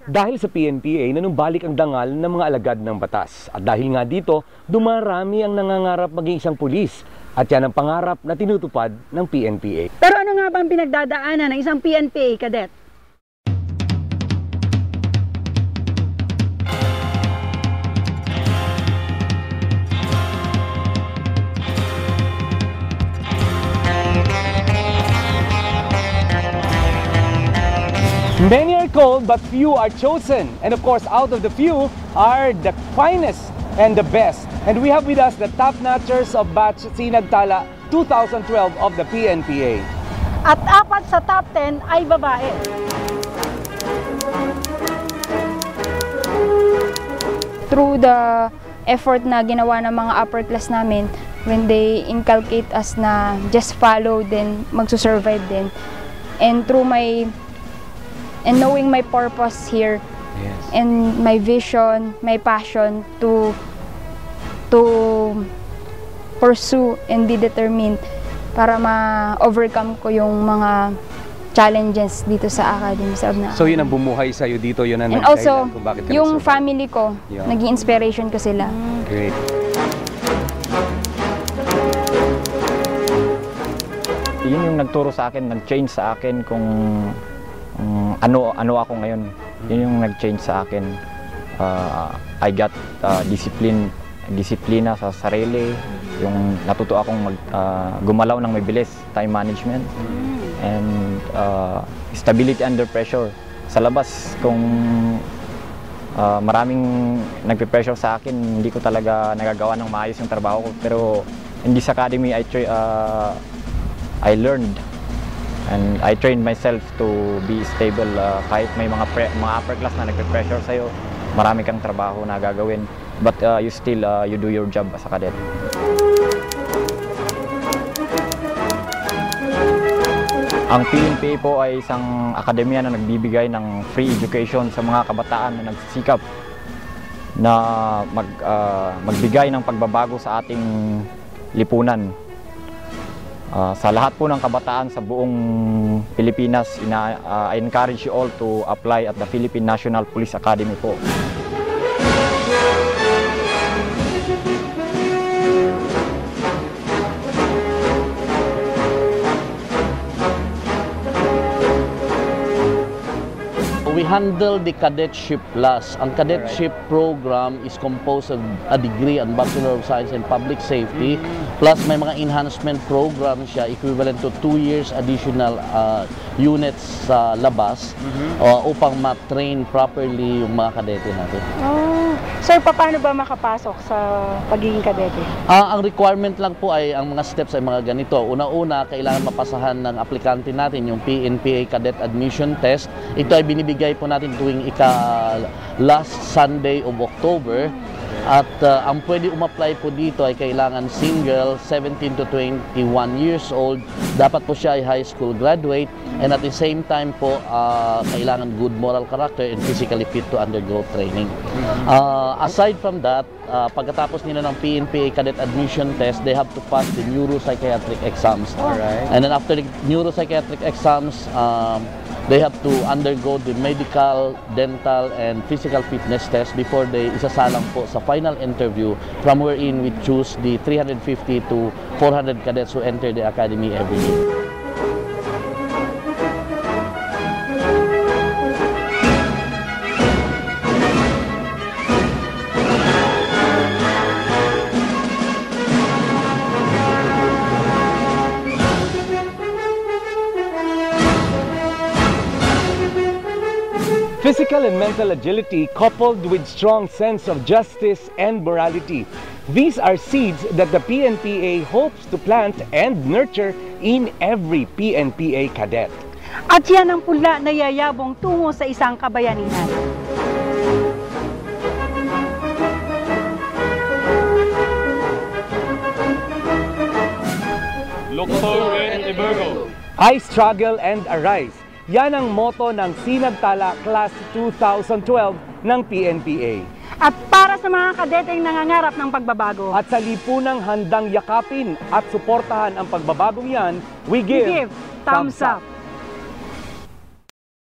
Dahil sa PNPA, nanumbalik ang dangal ng mga alagad ng batas. At dahil nga dito, dumarami ang nangangarap maging isang pulis. At yan ang pangarap na tinutupad ng PNPA. Pero ano nga bang pinagdadaanan ng isang PNPA cadet? Many are called, but few are chosen. And of course, out of the few are the finest and the best. And we have with us the top notchers of batch Sinagtala 2012 of the PNPA. At 4 sa top 10 ay babae. Through the effort na ginawa ng mga upper class namin, when they inculcate us na just follow, then magsusurvive din. And through and knowing my purpose here, yes, and my vision, my passion to pursue and be determined para ma-overcome ko yung mga challenges dito sa Academy sa Abna. So yun ang bumuhay sa'yo dito, yun ang and also, kung bakit ka yung nagsurvive. family ko, naging inspiration ko sila. Great. Yun yung nagturo sa akin, nag-change sa akin kung ano ako ngayon. Yun yung nag-change sa akin. I got disiplina sa sarili, yung natuto akong gumalaw ng mabilis, time management, and stability under pressure. Sa labas, kung maraming nagpe-pressure sa akin, hindi ko talaga nagagawa ng maayos yung trabaho ko. Pero in this academy, I learned and I trained myself to be stable. Kahit may mga upper class na nagpe-pressure sa'yo, marami kang trabaho na gagawin. But you still, you do your job as a cadet. Ang PNPA po ay isang akademya na nagbibigay ng free education sa mga kabataan na nagsisikap na magbigay ng pagbabago sa ating lipunan. Sa lahat po ng kabataan sa buong Pilipinas, I encourage you all to apply at the Philippine National Police Academy po. We handle the Cadetship Plus. Ang Cadetship program is composed of a degree and Bachelor of Science in Public Safety, plus may mga enhancement program siya equivalent to 2 years additional units sa labas upang ma-train properly yung mga kadete natin. Oh. Sir, paano ba makapasok sa pagiging kadete? Ang requirement lang po ay, ang mga steps ay mga ganito. Una-una, kailangan mapasahan ng aplikante natin yung PNPA Cadet Admission Test. Ito ay binibigay po natin tuwing last Sunday of October. At ang pwede umapply po dito ay kailangan single, 17 to 21 years old. Dapat po siya ay high school graduate. And at the same time po, kailangan good moral character and physically fit to undergo training. Aside from that, pagkatapos nila ng PNPA Cadet Admission Test, they have to pass the neuropsychiatric exams. Alright. And then after the neuropsychiatric exams, they have to undergo the medical, dental, and physical fitness test before they isasalang po sa final interview, from wherein we choose the 350 to 400 cadets who enter the academy every year. Physical and mental agility coupled with strong sense of justice and morality. These are seeds that the PNPA hopes to plant and nurture in every PNPA cadet. At yan ang pula na yayabong tungo sa isang kabayanihan. Look forward and Virgo. I struggle and arise. Yan ang motto ng Sinagtala Class 2012 ng PNPA. At para sa mga kadeteng nangangarap ng pagbabago. At sa lipunang handang yakapin at suportahan ang pagbabagong yan, we give thumbs up.